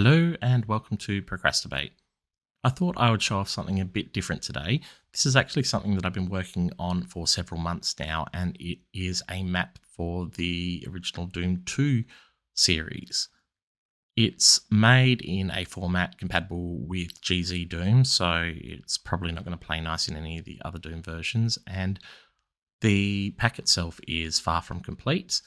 Hello and welcome to Procrastinate. I thought I would show off something a bit different today. This is actually something that I've been working on for several months now, and it is a map for the original Doom 2 series. It's made in a format compatible with GZDoom, so it's probably not going to play nice in any of the other Doom versions, and the pack itself is far from complete.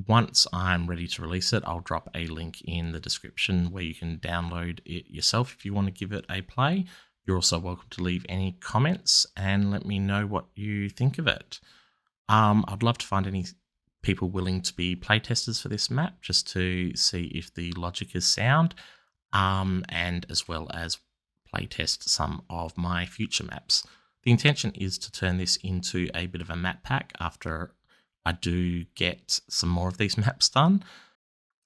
Once I'm ready to release it, I'll drop a link in the description where you can download it yourself if you want to give it a play. You're also welcome to leave any comments and let me know what you think of it. I'd love to find any people willing to be playtesters for this map just to see if the logic is sound, and as well as playtest some of my future maps. The intention is to turn this into a bit of a map pack after I do get some more of these maps done.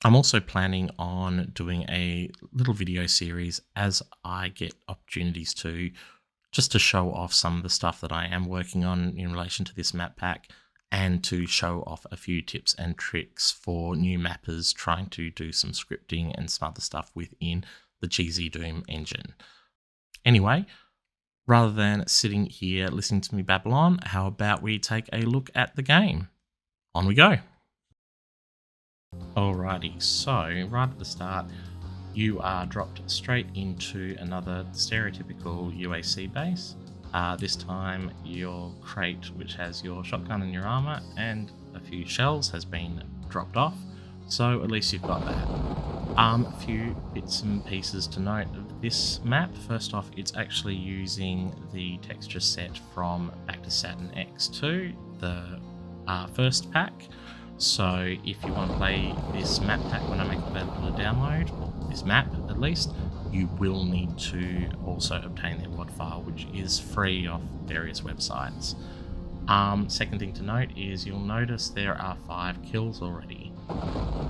I'm also planning on doing a little video series as I get opportunities to, just to show off some of the stuff that I am working on in relation to this map pack, and to show off a few tips and tricks for new mappers trying to do some scripting and some other stuff within the GZDoom engine. Anyway, rather than sitting here listening to me babble on, how about we take a look at the game? On we go. Alrighty, so right at the start, you are dropped straight into another stereotypical UAC base. This time your crate, which has your shotgun and your armor and a few shells, has been dropped off, so at least you've got that. A few bits and pieces to note of this map. First off, it's actually using the texture set from Back to Saturn X2, the first pack. So if you want to play this map pack when I make it available to download, or this map at least, you will need to also obtain their WAD file, which is free off various websites. Second thing to note is you'll notice there are 5 kills already.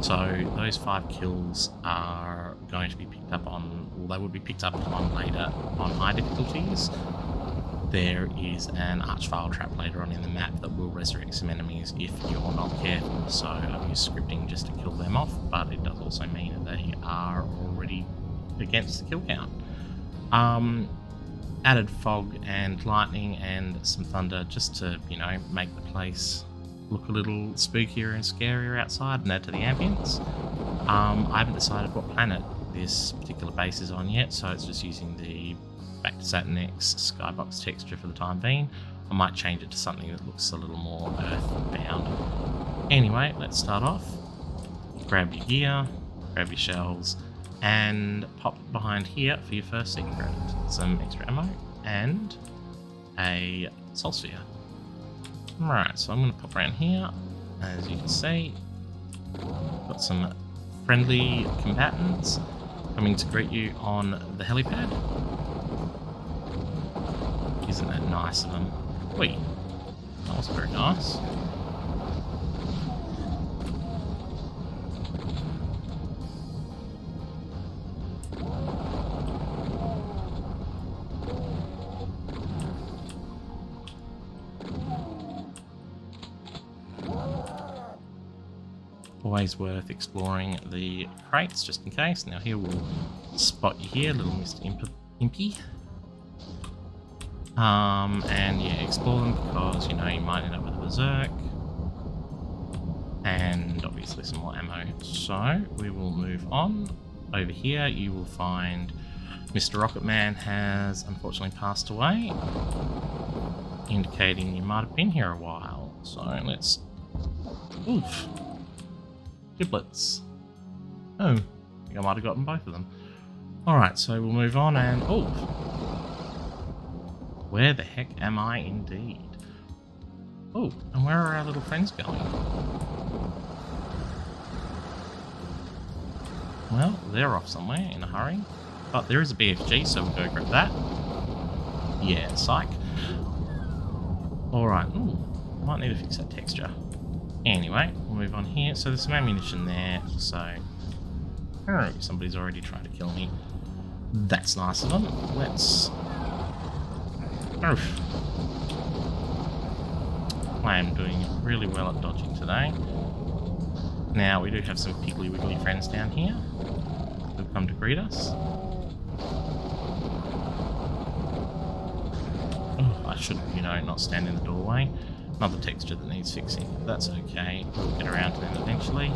So those 5 kills are going to be picked up on, well, they will be picked up on later on high difficulties. There is an archvile trap later on in the map that will resurrect some enemies if you're not careful, so I've used scripting just to kill them off, but it does also mean that they are already against the kill count. Added fog and lightning and some thunder just to, make the place look a little spookier and scarier outside and add to the ambience. I haven't decided what planet this particular base is on yet, so it's just using the Back to Saturn X skybox texture for the time being. I might change it to something that looks a little more earthbound. Anyway, let's start off. Grab your gear, grab your shells, and pop behind here for your first secret. Some extra ammo and a soul sphere. Right, so I'm going to pop around here. As you can see, got some friendly combatants coming to greet you on the helipad. Isn't that nice of them? Wait, that was very nice. Always worth exploring the crates just in case. Now here we'll spot you here, little Mr. Impy. And yeah, explore them because, you might end up with a berserk. And obviously some more ammo. So we will move on. Over here you will find Mr. Rocketman has unfortunately passed away, indicating you might have been here a while. So let's... Oof. Giblets. Oh, I think I might have gotten both of them. Alright, so we'll move on and... Oh! Where the heck am I indeed? Oh, and where are our little friends going? Well, they're off somewhere in a hurry. But there is a BFG, so we'll go grab that. Yeah, psych. Alright, might need to fix that texture. Anyway, we'll move on here. So there's some ammunition there, so... Oh, somebody's already trying to kill me. That's nice of them. Let's... Oof. I am doing really well at dodging today. Now, we do have some piggly wiggly friends down here. We've come to greet us. Oh, I should, not stand in the doorway. Another texture that needs fixing. That's okay. We'll get around to them eventually.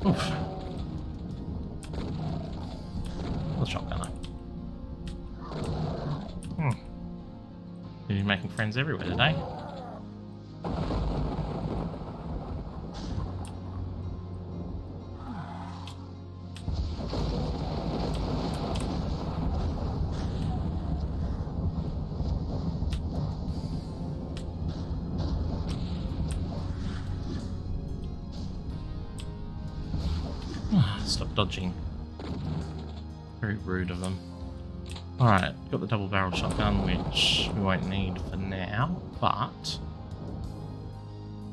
Oof. The shotgunner. You're making friends everywhere today. Stop dodging. Very rude of them. Alright, got the double barrel shotgun, which we won't need for now, but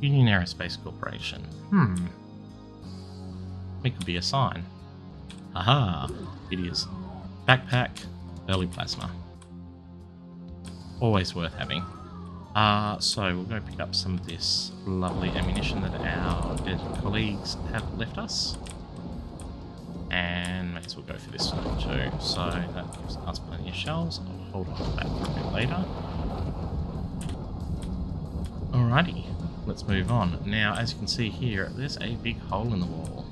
Union Aerospace Corporation. It could be a sign. Aha! It is. Backpack, early plasma. Always worth having. So we'll go pick up some of this lovely ammunition that our dead colleagues have left us. And may as well go for this one too. So that gives us plenty of shells. I'll hold on to that for a bit later. Alrighty, let's move on. Now, as you can see here, there's a big hole in the wall.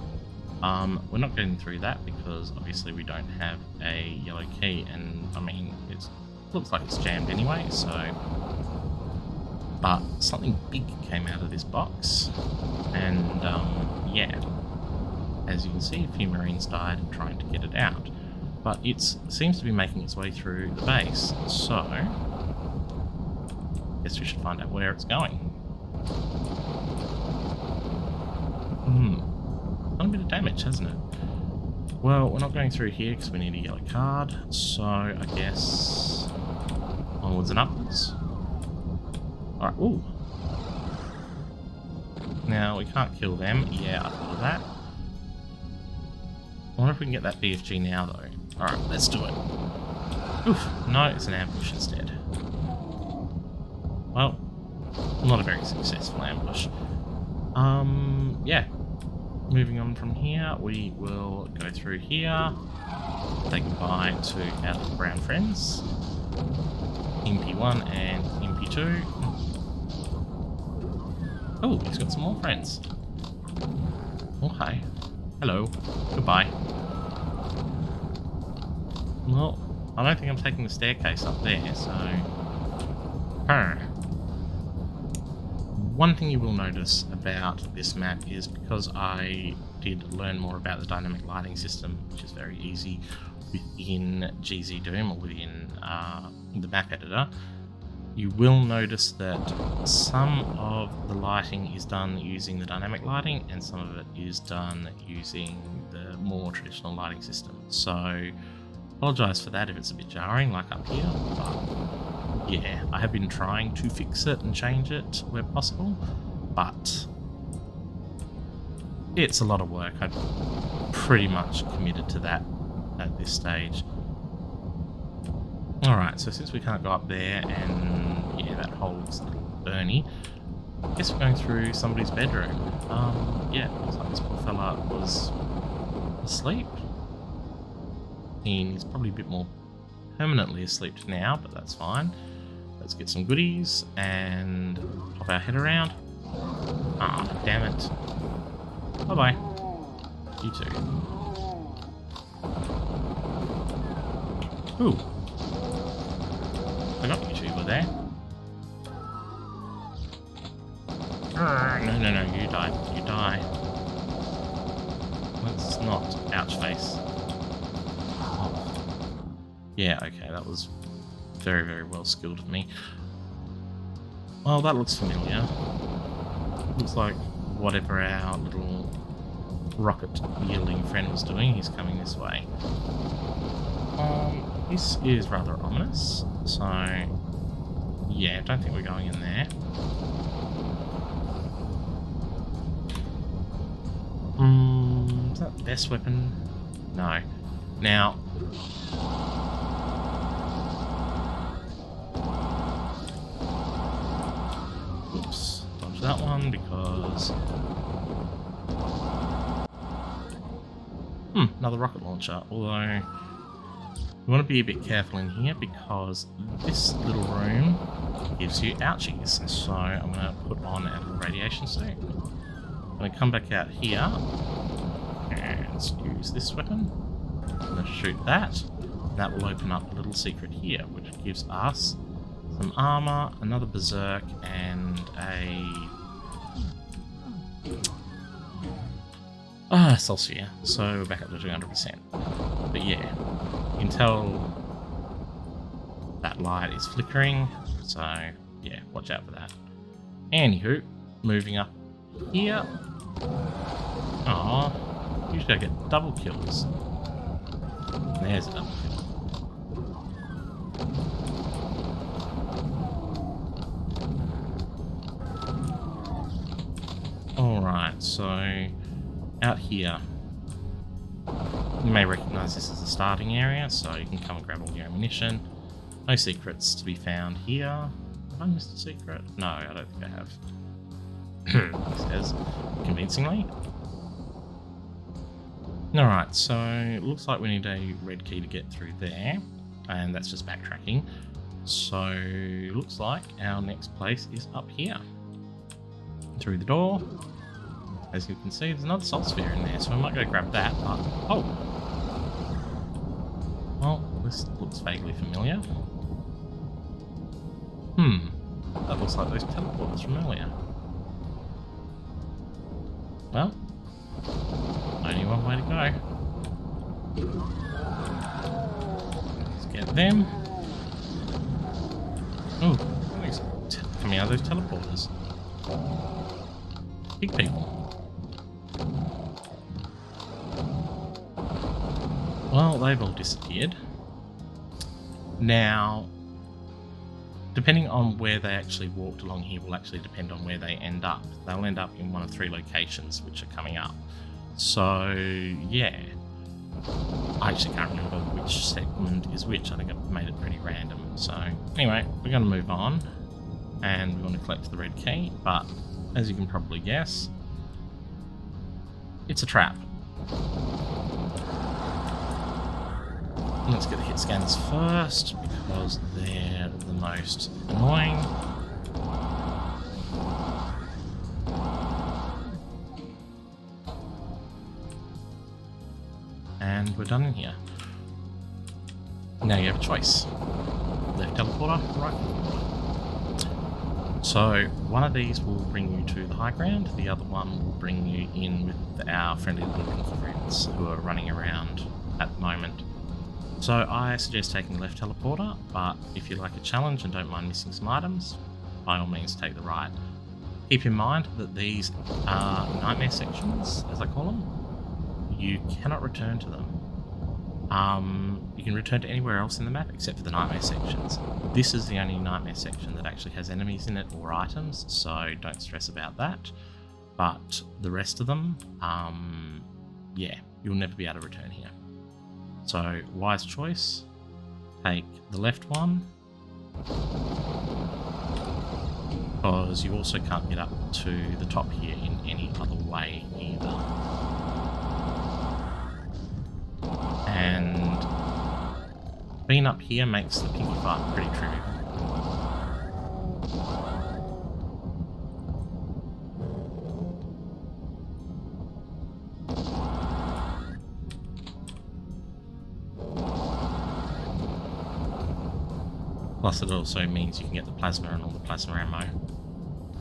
We're not getting through that because obviously we don't have a yellow key, and I mean, it looks like it's jammed anyway, so... But something big came out of this box, and yeah. As you can see, a few Marines died trying to get it out, but it seems to be making its way through the base, so I guess we should find out where it's going. Done a bit of damage, hasn't it? Well, we're not going through here because we need a yellow card, so I guess onwards and upwards. Alright, ooh. Now, we can't kill them. Yeah, I thought of that. I wonder if we can get that BFG now, though. Alright, let's do it. Oof, no, it's an ambush instead. Well, not a very successful ambush. Yeah. Moving on from here, we will go through here. Say goodbye to our little brown friends. MP1 and MP2. Oh, he's got some more friends. Oh, hi. Hello. Goodbye. Well, I don't think I'm taking the staircase up there, so... One thing you will notice about this map is because I did learn more about the dynamic lighting system, which is very easy within GZDoom or within the map editor, you will notice that some of the lighting is done using the dynamic lighting and some of it is done using the more traditional lighting system. So, apologise for that if it's a bit jarring, like up here, but yeah, I have been trying to fix it and change it where possible, but it's a lot of work. I'm pretty much committed to that at this stage. Alright, so since we can't go up there, and yeah, that hole looks a little burny, I guess we're going through somebody's bedroom. Yeah, looks like this poor fella was asleep. He's probably a bit more permanently asleep now, but that's fine. Let's get some goodies and pop our head around. Ah, damn it. Bye-bye. You too. Ooh. I got you two were there. No, you die. You die. Let's not ouch face. Yeah, okay, that was very, very well skilled of me. Well, that looks familiar. Looks like whatever our little rocket-wielding friend was doing, he's coming this way. This is rather ominous, so yeah, don't think we're going in there. Is that the best weapon? No. Now, oops, dodge that one because another rocket launcher, although you want to be a bit careful in here because this little room gives you ouchies. So I'm going to put on a little radiation suit. I'm going to come back out here and use this weapon. I'm going to shoot that. That will open up a little secret here, which gives us some armor, another berserk, and a Celsius. So we're back up to 200%. But yeah, you can tell that light is flickering, so yeah, watch out for that. Anywho, moving up here. Oh, usually I get double kills. There's a double kill. Alright, so out here, you may recognise this as a starting area, so you can come and grab all your ammunition. No secrets to be found here. Have I missed a secret? No, I don't think I have. It says convincingly. Alright, so it looks like we need a red key to get through there, and that's just backtracking. So looks like our next place is up here. Through the door. As you can see, there's another salt sphere in there, so I might go grab that, but... oh! Well, this looks vaguely familiar. That looks like those teleporters from earlier. Well, only one way to go. Let's get them. Oh, something's coming out of those teleporters. Big people. Well, they've all disappeared. Now, depending on where they actually walked along here will actually depend on where they end up. They'll end up in one of 3 locations which are coming up. So, yeah. I actually can't remember which segment is which. I think I've made it pretty random. So, anyway, we're going to move on. And we're going to collect the red key. But, as you can probably guess, it's a trap. Let's get the hit scanners first, because they're the most annoying. And we're done in here. Now you have a choice. Left teleporter, right teleporter. So one of these will bring you to the high ground, the other one will bring you in with our friendly little pinky friends who are running around at the moment. So I suggest taking the left teleporter, but if you like a challenge and don't mind missing some items, by all means take the right. Keep in mind that these are nightmare sections, as I call them. You cannot return to them. You can return to anywhere else in the map except for the nightmare sections. This is the only nightmare section that actually has enemies in it or items, so don't stress about that. But the rest of them, yeah, you'll never be able to return here. So, wise choice, take the left one, because you also can't get up to the top here in any other way either. And being up here makes the pinky fight pretty trivial. Plus it also means you can get the plasma and all the plasma ammo.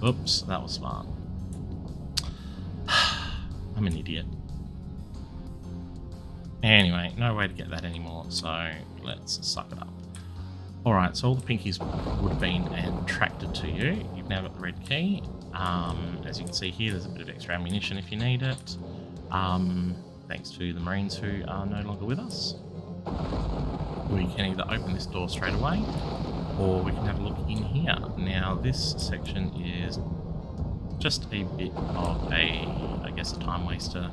Oops, that was smart. I'm an idiot. Anyway, no way to get that anymore, so let's suck it up. Alright, so all the pinkies would have been attracted to you. You've now got the red key. As you can see here, there's a bit of extra ammunition if you need it. Thanks to the Marines who are no longer with us. We can either open this door straight away, or we can have a look in here. Now, this section is just a bit of I guess a time waster,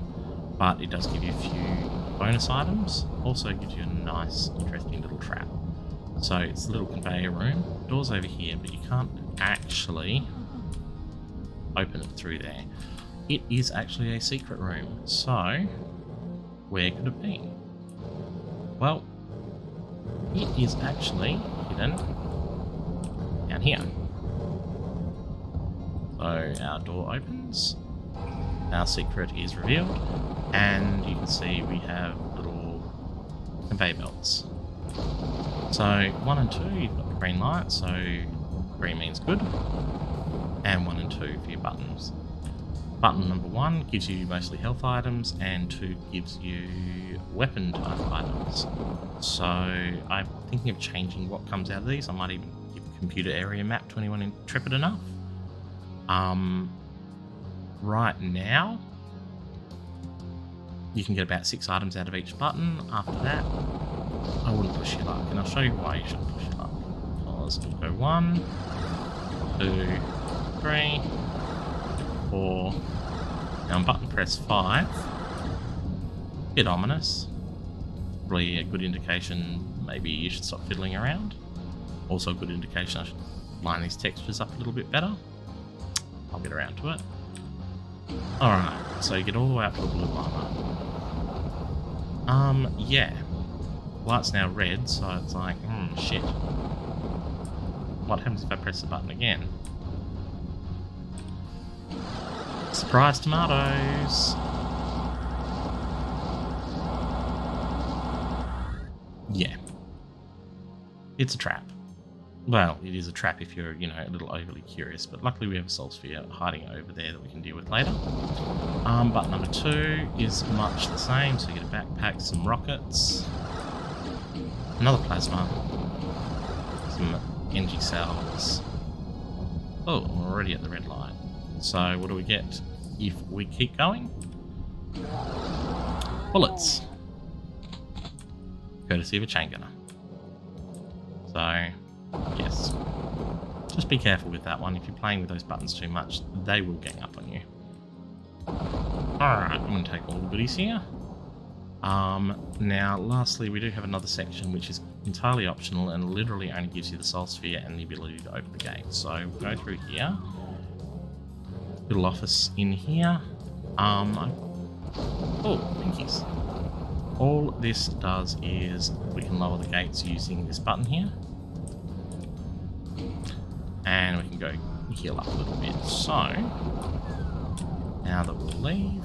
but it does give you a few bonus items. Also gives you a nice, interesting little trap. So it's a little conveyor room. Door's over here, but you can't actually open it through there. It is actually a secret room. So where could it be? Well, it is actually hidden down here. So our door opens, our secret is revealed, and you can see we have little conveyor belts. So 1 and 2, you've got the green light, so green means good, and 1 and 2 for your buttons. Button number 1 gives you mostly health items, and 2 gives you weapon type items. So I'm thinking of changing what comes out of these. I might even give a computer area map to anyone intrepid enough. Right now, you can get about 6 items out of each button. After that, I wouldn't push your luck, and I'll show you why you shouldn't push your luck. Because we'll go 1, 2, 3, 4. Now on button press 5, bit ominous. Probably a good indication maybe you should stop fiddling around. Also a good indication I should line these textures up a little bit better. I'll get around to it. Alright, so you get all the way up to a blue armor. Yeah. Light's now red, so it's like, shit. What happens if I press the button again? Surprise tomatoes! Yeah. It's a trap. Well, it is a trap if you're, a little overly curious, but luckily we have a soul sphere hiding over there that we can deal with later. Button number 2 is much the same, so you get a backpack, some rockets, another plasma, some energy cells. Oh, we're already at the red light. So what do we get if we keep going? Bullets. Courtesy of a chain gunner. So, yes. Just be careful with that one. If you're playing with those buttons too much, they will gang up on you. Alright, I'm going to take all the goodies here. Now, lastly, we do have another section which is entirely optional and literally only gives you the soul sphere and the ability to open the gate. So, we'll go through here. Little office in here. Oh, pinkies. All this does is we can lower the gates using this button here. And we can go heal up a little bit. So, now that we'll leave,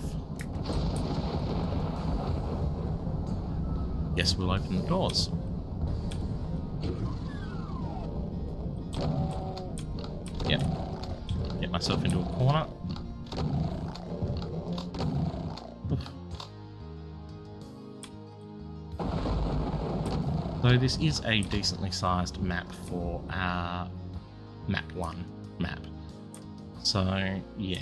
yes, we'll open the doors. Yep. Get myself into a corner. Oof. So this is a decently sized map for our map 1 map. So yeah,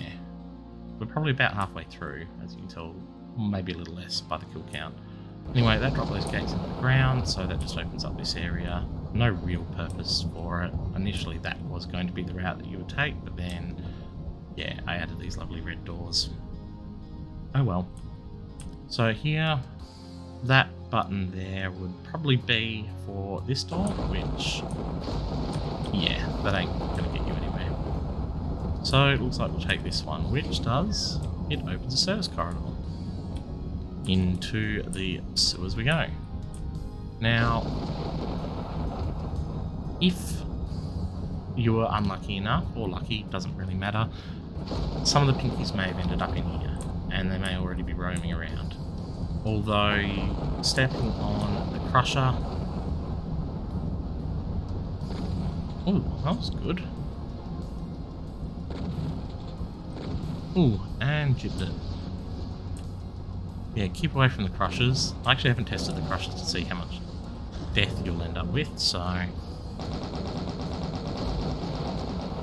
we're probably about halfway through, as you can tell, maybe a little less by the kill count. Anyway, that dropped those gates into the ground, so that just opens up this area. No real purpose for it. Initially that was going to be the route that you would take, but then, yeah, I added these lovely red doors. Oh well. So here, that button there would probably be for this door, which, yeah, that ain't going to get you anywhere. So it looks like we'll take this one, which does, it opens a service corridor. Into the sewers we go. Now, if you were unlucky enough, or lucky, doesn't really matter, some of the pinkies may have ended up in here, and they may already be roaming around. Although, stepping on the crusher... Ooh, that was good. Ooh, and jibbed it. Yeah, keep away from the crushers. I actually haven't tested the crushers to see how much death you'll end up with, so... I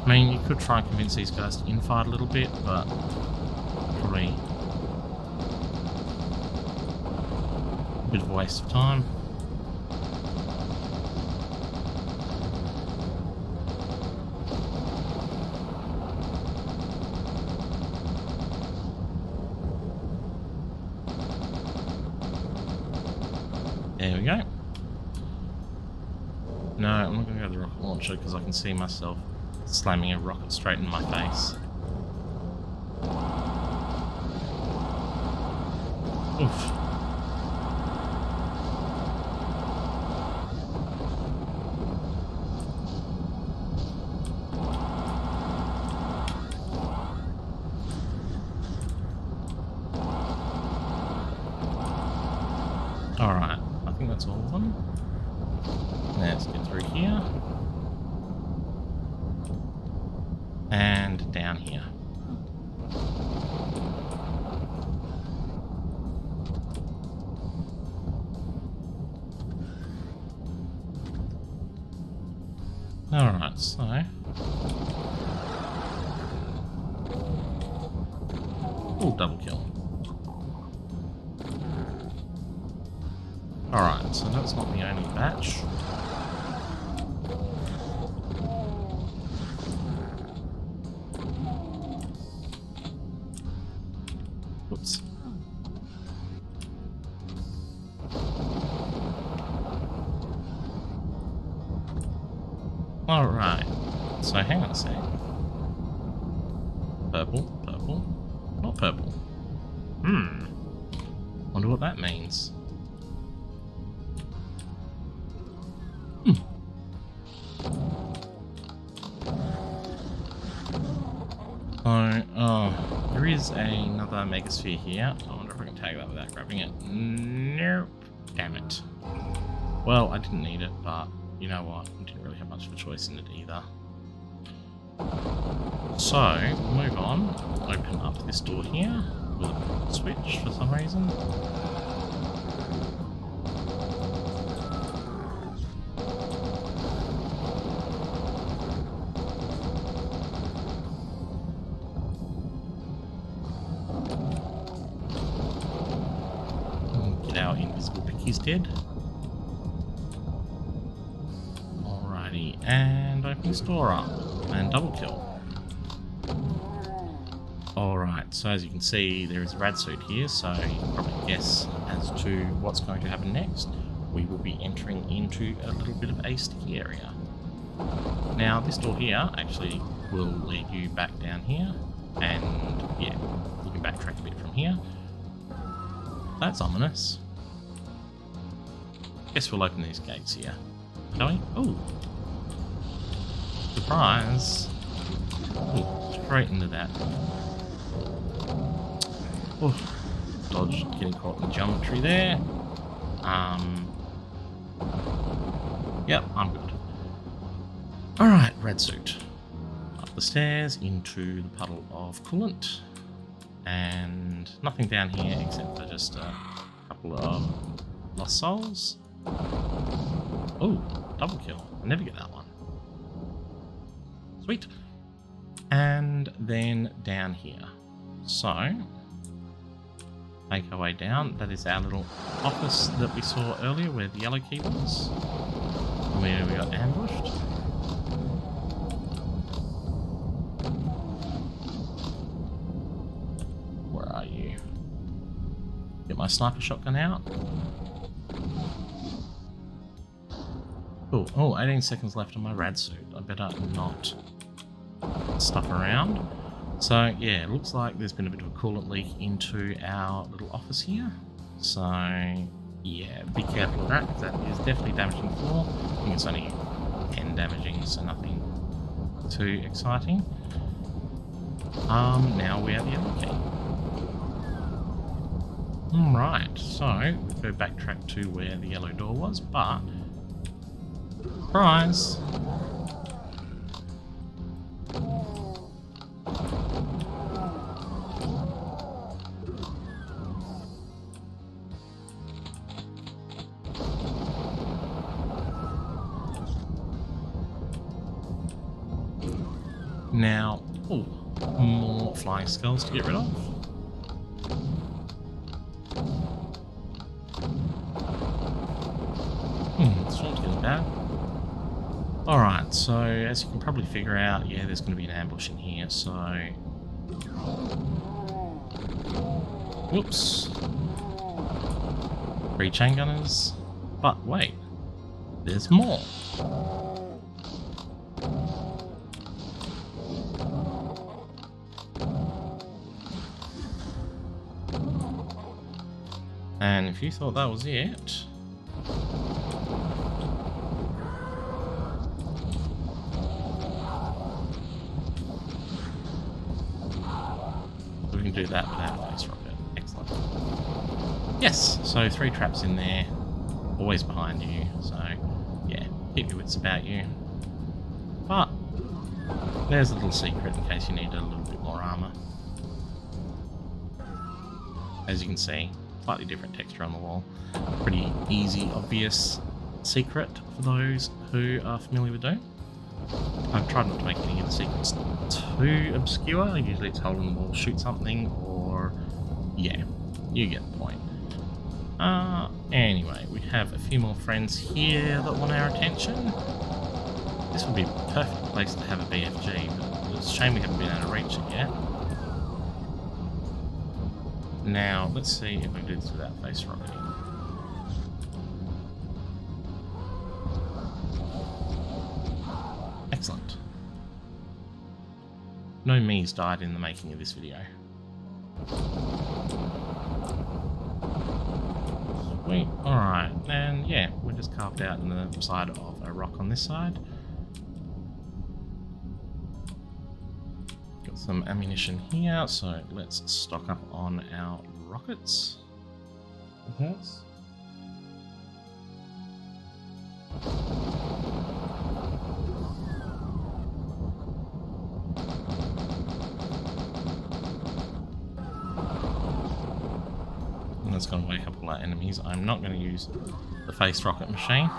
mean, you could try and convince these guys to infight a little bit, but... probably... a bit of a waste of time. There we go. No, I'm not going to go to the rocket launcher because I can see myself slamming a rocket straight in my face. Oof. down here. Alright, so... Oh, double kill. Alright, so that's not the only batch. Whoops. Alright, so hang on a sec. Purple, purple, not purple. Wonder what that means. There is another megasphere here. I wonder if I can tag that without grabbing it. Nope. Damn it. Well, I didn't need it, but you know what? I didn't really have much of a choice in it either. So, we'll move on. Open up this door here with a switch for some reason. Our invisible picky's dead. Alrighty, and open this door up and double kill. Alright, so as you can see, there is a rad suit here, so you can probably guess as to what's going to happen next. We will be entering into a little bit of a sticky area. Now, this door here actually will lead you back down here, and yeah, you can backtrack a bit from here. That's ominous. Guess we'll open these gates here, shall we? Oh! Surprise! Ooh, straight into that. Oh, dodge getting caught in the geometry there. Yep, I'm good. Alright, red suit. Up the stairs into the puddle of coolant. And nothing down here except for just a couple of lost souls. Oh, double kill. I never get that one. Sweet. And then down here. So, make our way down. That is our little office that we saw earlier where the yellow key was. Where we got ambushed. Where are you? Get my sniper shotgun out. Cool. Oh, 18 seconds left on my rad suit. I better not stuff around. So, yeah, it looks like there's been a bit of a coolant leak into our little office here. So, yeah, be careful of that, because that is definitely damaging the floor. I think it's only 10 damaging, so nothing too exciting. Now we have the other key. Alright, so we'll go backtrack to where the yellow door was, but surprise! Now, oh, more flying skulls to get rid of. It's not getting bad. Alright, so as you can probably figure out, yeah, there's going to be an ambush in here, so... Whoops. 3 chain gunners. But wait, there's more. And if you thought that was it... we can do that without a face rocket. Excellent. Yes, so 3 traps in there, always behind you, so yeah, keep your wits about you. But There's a little secret in case you need a little bit more armor. As you can see, slightly different texture on the wall. Pretty easy, obvious secret for those who are familiar with Doom. I've tried not to make any of the secrets too obscure. Usually it's hold on the wall, shoot something, or yeah, you get the point. Anyway, we have a few more friends here that want our attention. This would be a perfect place to have a BFG, but it's a shame we haven't been able to reach it yet. Now, let's see if we can do this without face rocketing. Excellent. No me's died in the making of this video. Sweet. Alright, and yeah, we're just carved out in the side of a rock on this side. Got some ammunition here, so let's stock up on our rockets. Perhaps. That's going to wake up all our enemies. I'm not going to use the face rocket machine.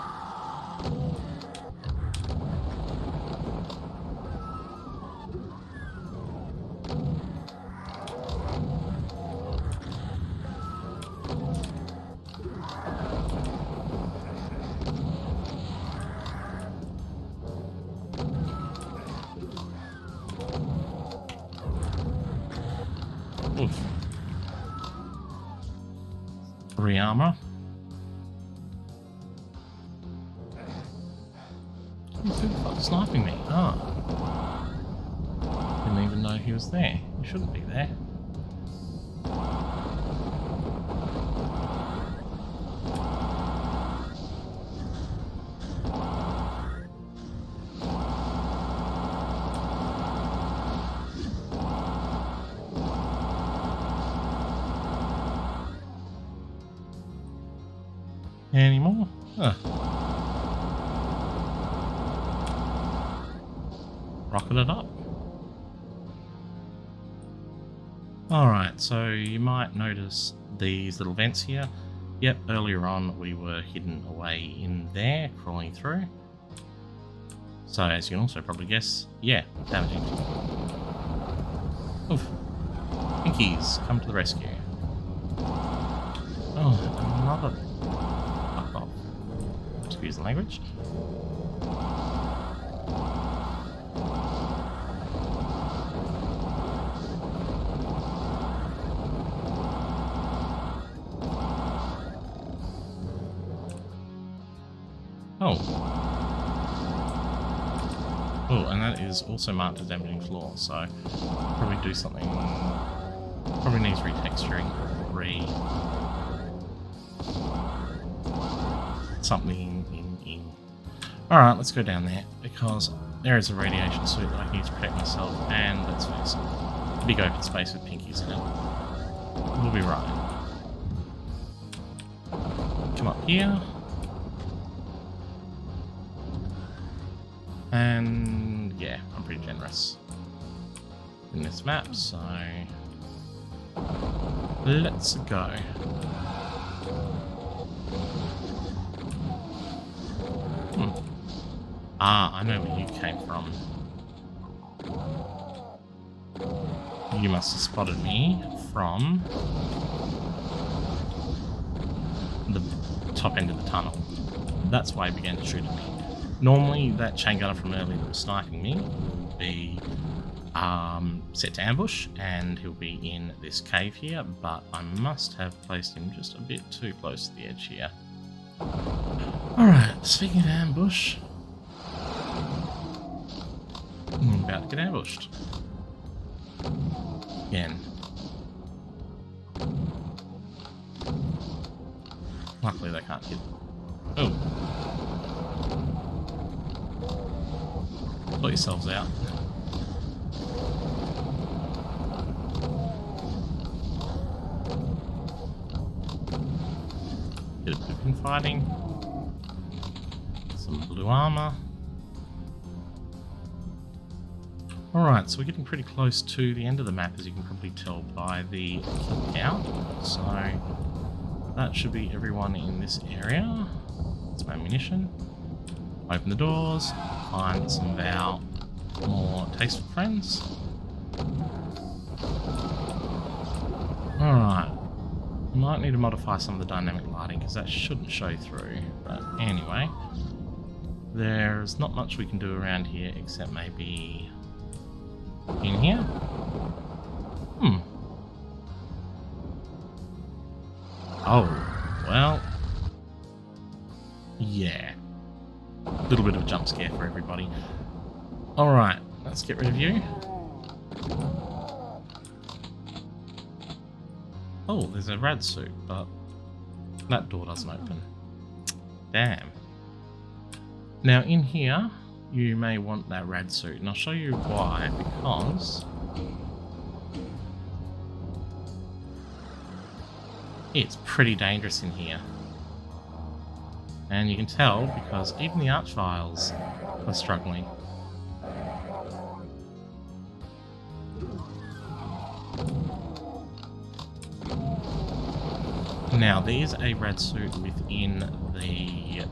Oof. Rearmor. Who's the fuck sniping me? Ah. Didn't even know he was there. He shouldn't be there. Any more? Rocket it up. Alright, so you might notice these little vents here. Yep, earlier on we were hidden away in there, crawling through. So as you can also probably guess, yeah, damaging. Oof. Pinkies, come to the rescue. Oh, another... Excuse the language. Oh. Oh, and that is also marked as damaging floor, so probably do something. Probably needs retexturing. Something in. Alright, let's go down there, because there is a radiation suit that I can use to protect myself, and let's face it, big open space with pinkies in it. We'll be right. Come up here. And yeah, I'm pretty generous in this map, so let's go. Ah, I know where you came from. You must have spotted me from the top end of the tunnel. That's why he began to shoot at me. Normally, that chain gunner from earlier that was sniping me will be set to ambush, and he'll be in this cave here, but I must have placed him just a bit too close to the edge here. Alright, speaking of ambush, I'm about to get ambushed. Again. Luckily they can't hit. Oh. Sort yourselves out. Bit of pooping fighting. Some blue armor. Alright, so we're getting pretty close to the end of the map, as you can probably tell by the kill count. So that should be everyone in this area. That's my ammunition. Open the doors, find some of our more tasteful friends. Alright, we might need to modify some of the dynamic lighting because that shouldn't show through. But anyway, there's not much we can do around here except maybe in here. Oh, well, yeah. A little bit of a jump scare for everybody. Alright, let's get rid of you. Oh, there's a rad suit, but that door doesn't open. Damn. Now in here, you may want that rad suit, and I'll show you why, because it's pretty dangerous in here. And you can tell because even the Archviles are struggling. Now, there's a rad suit within the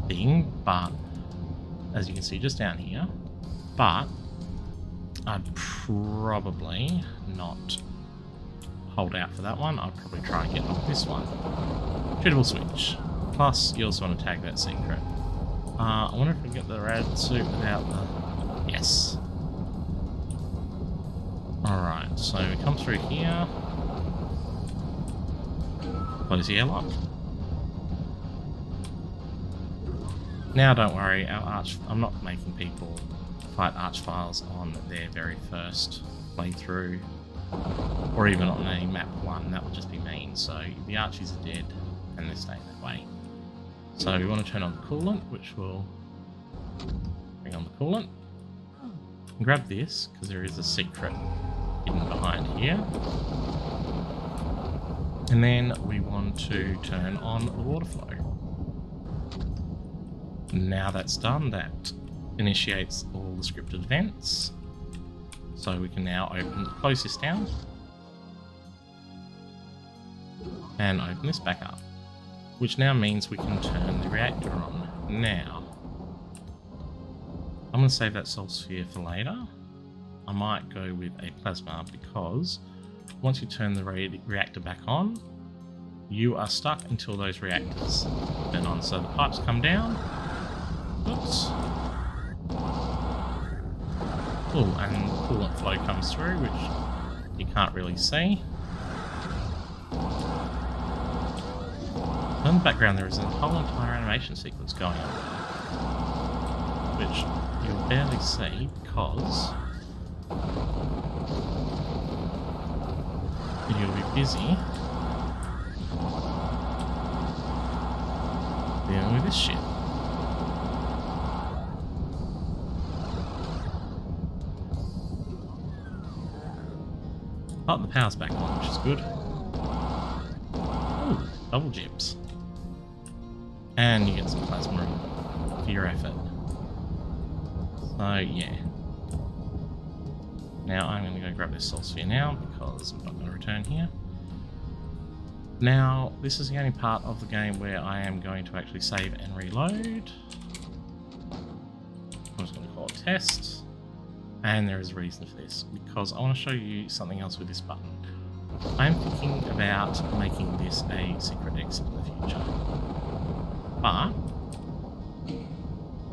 thing, but as you can see just down here, but I'd probably not hold out for that one. I'd probably try and get off this one. Treatable switch. Plus, you also want to tag that secret. I wonder if we can get the rad suit without the... Yes. Alright, so we come through here. Close the airlock. Now don't worry, I'm not making people fight Archviles on their very first playthrough, or even on a map 1, that would just be mean. So the Archies are dead, and they're staying that way. So we want to turn on the coolant, which will bring on the coolant. And grab this, because there is a secret hidden behind here. And then we want to turn on the water flow. Now that's done, that initiates all the scripted events. So we can now close this down and open this back up, which now means we can turn the reactor on. Now, I'm going to save that soul sphere for later. I might go with a plasma because once you turn the reactor back on, you are stuck until those reactors turn on. So the pipes come down. Oops. Oh, and coolant flow comes through, which you can't really see. In the background there is a whole entire animation sequence going on, which you'll barely see because you'll be busy dealing with this shit. Oh, the power's back on, which is good. Ooh, double jibs. And you get some plasma for your effort. So, yeah. Now I'm going to go grab this soul sphere now, because I'm not going to return here. Now, this is the only part of the game where I am going to actually save and reload. I'm just going to call it test. And there is a reason for this, because I want to show you something else with this button. I'm thinking about making this a secret exit in the future. But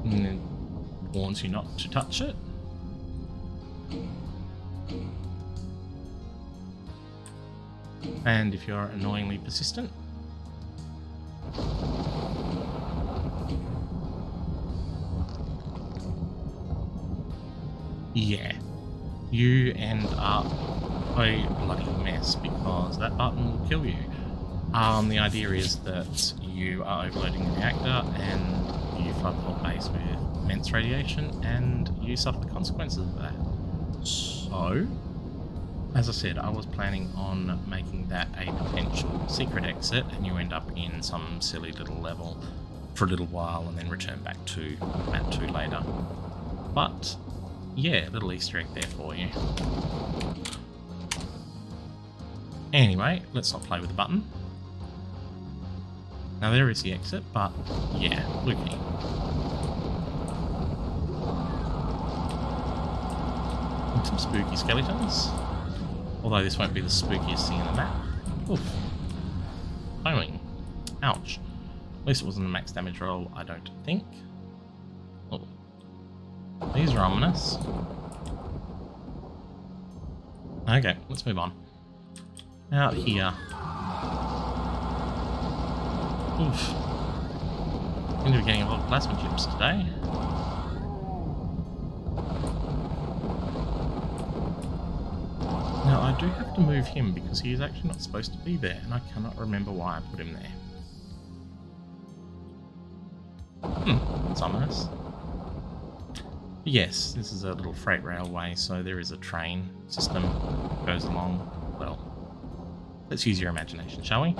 it warns you not to touch it. And if you're annoyingly persistent, yeah, you end up a bloody mess because that button will kill you. The idea is that you are overloading the reactor and you flood the whole base with immense radiation and you suffer the consequences of that. So, as I said, I was planning on making that a potential secret exit and you end up in some silly little level for a little while and then return back to map 2 later. But yeah, little Easter egg there for you. Anyway, let's not play with the button. Now there is the exit, but yeah, blue key. And some spooky skeletons. Although this won't be the spookiest thing in the map. Oof. Foaming. Ouch. At least it wasn't a max damage roll, I don't think. Oh. These are ominous. Okay, let's move on. Out here. Oof. Seem to be getting a lot of plasma chips today. Now I do have to move him because he is actually not supposed to be there, and I cannot remember why I put him there. That's ominous. Yes, this is a little freight railway, so there is a train system that goes along. Well, let's use your imagination, shall we?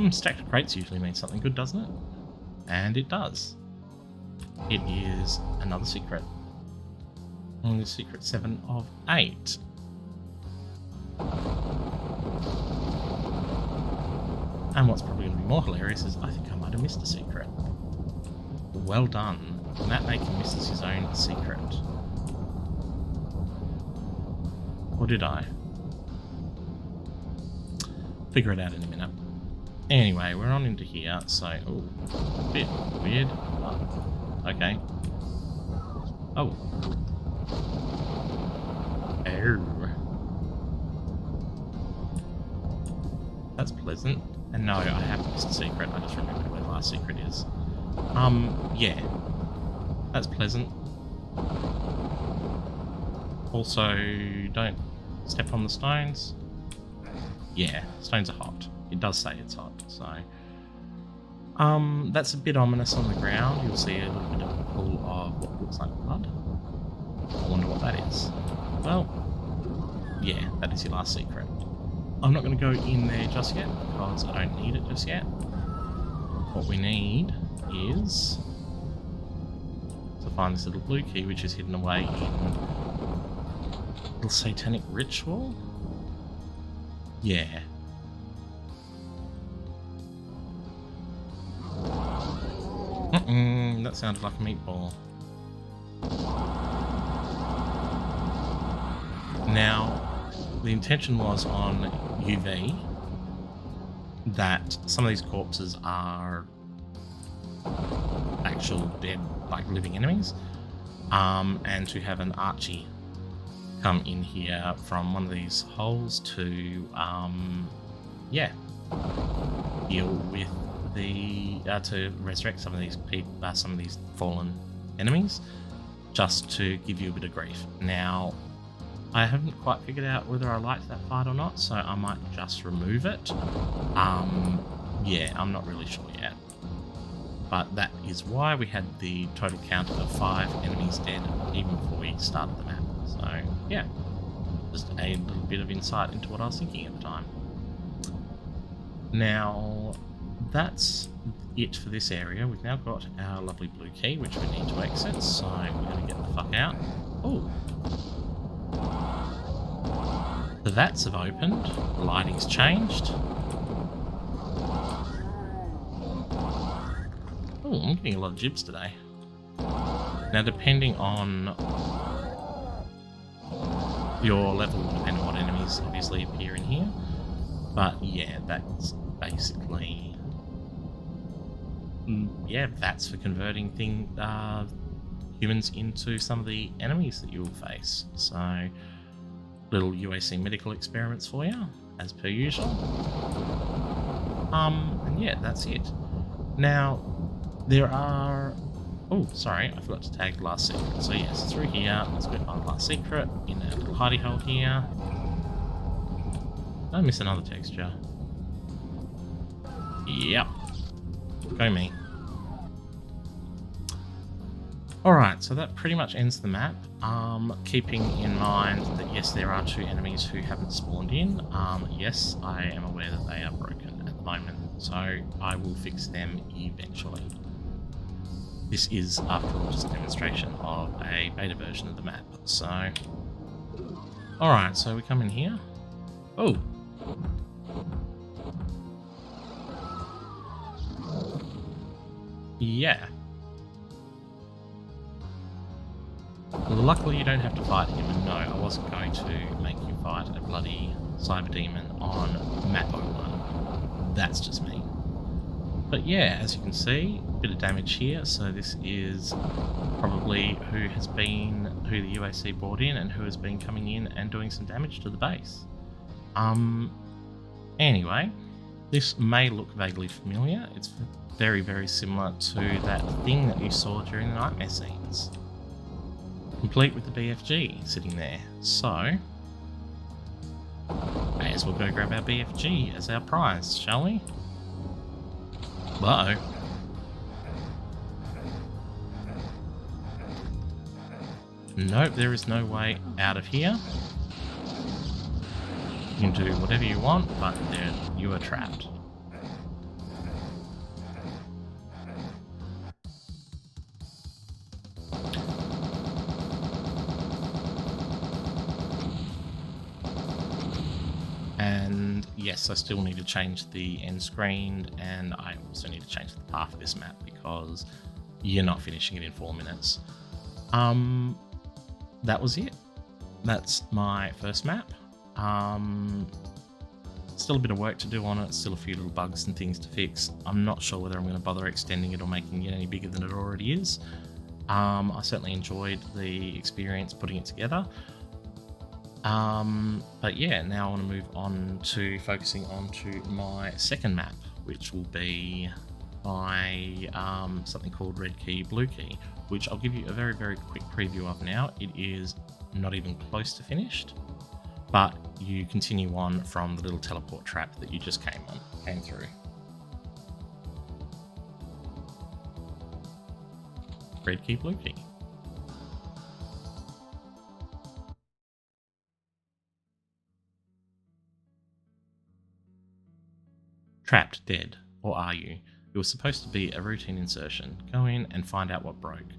Stacked crates usually means something good, doesn't it? And it does. It is another secret. Only secret 7 of 8. And what's probably going to be more hilarious is I think I might have missed a secret. Well done. Map maker misses his own secret. Or did I? Figure it out in a minute. Anyway, we're on into here, so... Oh, bit weird. Oh, okay. Oh. That's pleasant. And no, I haven't missed a secret. I just remembered where the last secret is. Yeah. That's pleasant. Also, don't step on the stones. Yeah, stones are hot. It does say it's hot, so... that's a bit ominous on the ground. You'll see a little bit of a pool of what looks like blood. I wonder what that is. Well, yeah, that is your last secret. I'm not going to go in there just yet, because I don't need it just yet. What we need is to find this little blue key, which is hidden away in a little satanic ritual. Yeah. That sounded like a meatball. Now, the intention was on UV that some of these corpses are actual dead, like living enemies, and to have an Archie come in here from one of these holes to, yeah, deal with the to resurrect some of these people, some of these fallen enemies, just to give you a bit of grief. Now, I haven't quite figured out whether I liked that fight or not, so I might just remove it. Yeah, I'm not really sure yet. But that is why we had the total count of 5 enemies dead even before we started the map. So, yeah, just a little bit of insight into what I was thinking at the time. Now, that's it for this area. We've now got our lovely blue key, which we need to exit, so we're going to get the fuck out. Oh. The vats have opened, the lighting's changed. Oh, I'm getting a lot of jibs today. Now, depending on your level, depending on what enemies obviously appear in here. But yeah, that's basically... yeah, that's for converting humans into some of the enemies that you'll face. So, little UAC medical experiments for you, as per usual. And yeah, that's it. Now, there are... Oh, sorry, I forgot to tag the last secret. So yes, through here, let's go find the last secret in a little hidey hole here. Did I miss another texture? Yep. Go me. Alright, so that pretty much ends the map. Keeping in mind that yes, there are 2 enemies who haven't spawned in. Yes, I am aware that they are broken at the moment, so I will fix them eventually. this is, after all, just a demonstration of a beta version of the map. So, alright, so we come in here. Oh! Yeah. Well, luckily you don't have to fight him, and no, I wasn't going to make you fight a bloody cyber demon on map 01. That's just me. But yeah, as you can see, a bit of damage here, so this is probably who the UAC brought in and who has been coming in and doing some damage to the base. Anyway, this may look vaguely familiar. It's very, very similar to that thing that you saw during the nightmare scenes. Complete with the BFG sitting there. So, may as well go grab our BFG as our prize, shall we? Uh-oh. Nope, there is no way out of here. You can do whatever you want, but you are trapped. And yes, I still need to change the end screen, and I also need to change the path of this map because you're not finishing it in 4 minutes. That was it. That's my first map. Still a bit of work to do on it, still a few little bugs and things to fix. I'm not sure whether I'm going to bother extending it or making it any bigger than it already is. I certainly enjoyed the experience putting it together. But yeah, now I want to move on to focusing on to my second map, which will be my something called Red Key, Blue Key, which I'll give you a very, very quick preview of now. It is not even close to finished, but you continue on from the little teleport trap that you just came through. Red Key, Blue Key. Trapped, dead, or are you? It was supposed to be a routine insertion. Go in and find out what broke.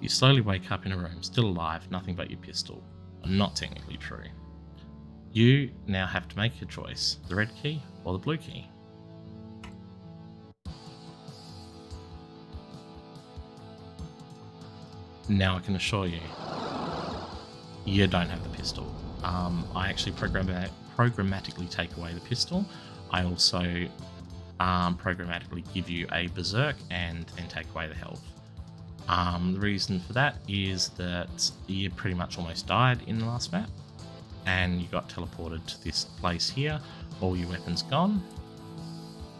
You slowly wake up in a room, still alive, nothing but your pistol. Not technically true. You now have to make your choice, the red key or the blue key. Now I can assure you, you don't have the pistol. I actually programmatically take away the pistol. I also programmatically give you a berserk and then take away the health. The reason for that is that you pretty much almost died in the last map and you got teleported to this place here, all your weapons gone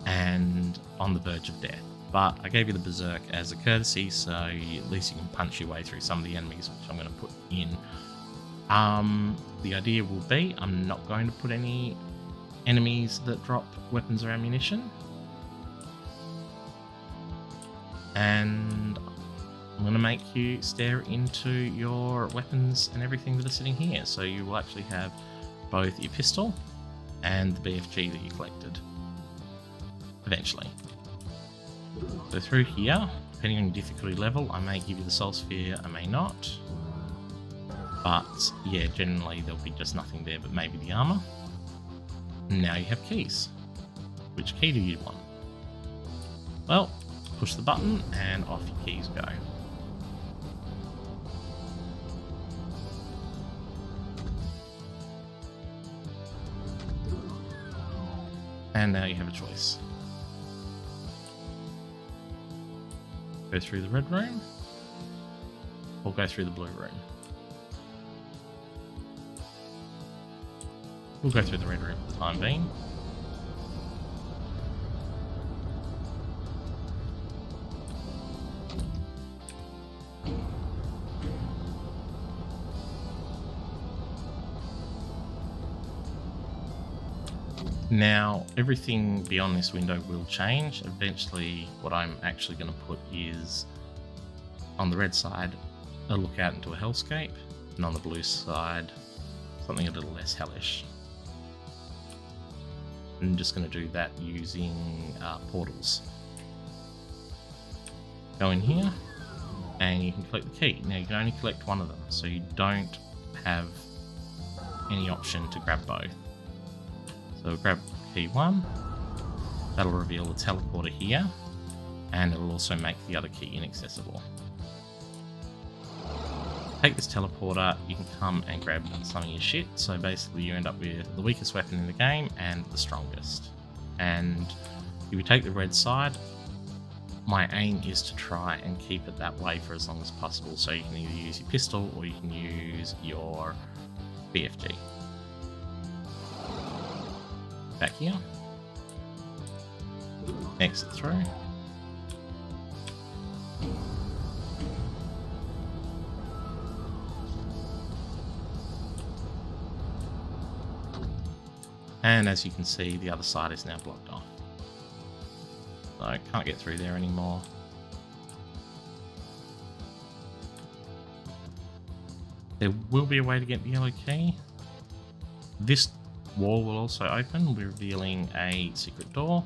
and on the verge of death. But I gave you the berserk as a courtesy, so at least you can punch your way through some of the enemies, which I'm going to put in. The idea will be I'm not going to put any enemies that drop weapons or ammunition, and I'm going to make you stare into your weapons and everything that are sitting here, so you will actually have both your pistol and the BFG that you collected eventually. So through here, depending on your difficulty level, I may give you the soul sphere, I may not, but yeah, generally there'll be just nothing there but maybe the armor. Now you have keys. Which key do you want? Well, push the button and off your keys go. And now you have a choice. Go through the red room or go through the blue room. We'll go through the red room for the time being. Now, everything beyond this window will change. Eventually, what I'm actually going to put is, on the red side, a look out into a hellscape, and on the blue side, something a little less hellish. I'm just going to do that using portals. go in here and you can collect the key. Now you can only collect one of them, so you don't have any option to grab both. So grab key 1, that'll reveal the teleporter here, and it'll also make the other key inaccessible. Take this teleporter, you can come and grab some of your shit, so basically you end up with the weakest weapon in the game and the strongest. And if you take the red side, my aim is to try and keep it that way for as long as possible, so you can either use your pistol or you can use your BFG. Back here, exit through. And as you can see, the other side is now blocked off. So I can't get through there anymore. There will be a way to get the yellow key. This wall will also open, revealing a secret door,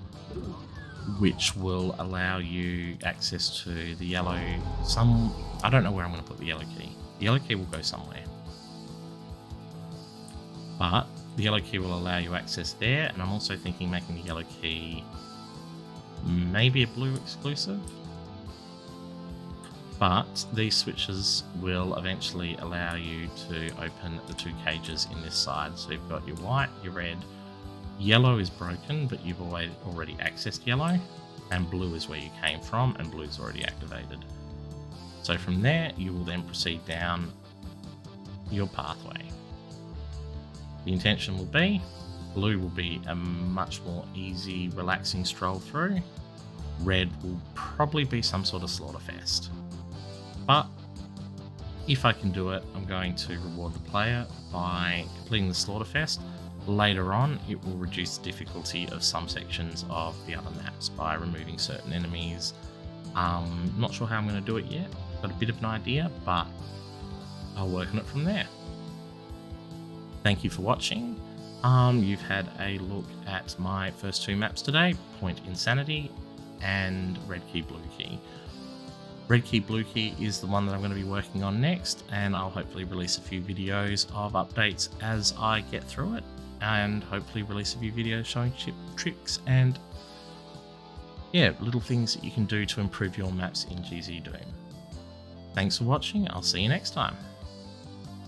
which will allow you access to the yellow... I don't know where I'm going to put the yellow key. The yellow key will go somewhere. But the yellow key will allow you access there, and I'm also thinking making the yellow key maybe a blue exclusive. But these switches will eventually allow you to open the 2 cages in this side. So you've got your white, your red, yellow is broken, but you've already accessed yellow, and blue is where you came from, and blue is already activated. So from there, you will then proceed down your pathway. The intention will be, blue will be a much more easy, relaxing stroll through. Red will probably be some sort of slaughter fest. But if I can do it, I'm going to reward the player by completing the slaughter fest. Later on, it will reduce the difficulty of some sections of the other maps by removing certain enemies. Not sure how I'm going to do it yet, got a bit of an idea, but I'll work on it from there. Thank you for watching. You've had a look at my first 2 maps today, Point Insanity and Red Key, Blue Key. Red Key, Blue Key is the one that I'm going to be working on next, and I'll hopefully release a few videos of updates as I get through it, and hopefully release a few videos showing tricks and little things that you can do to improve your maps in GZDoom. Thanks for watching, I'll see you next time.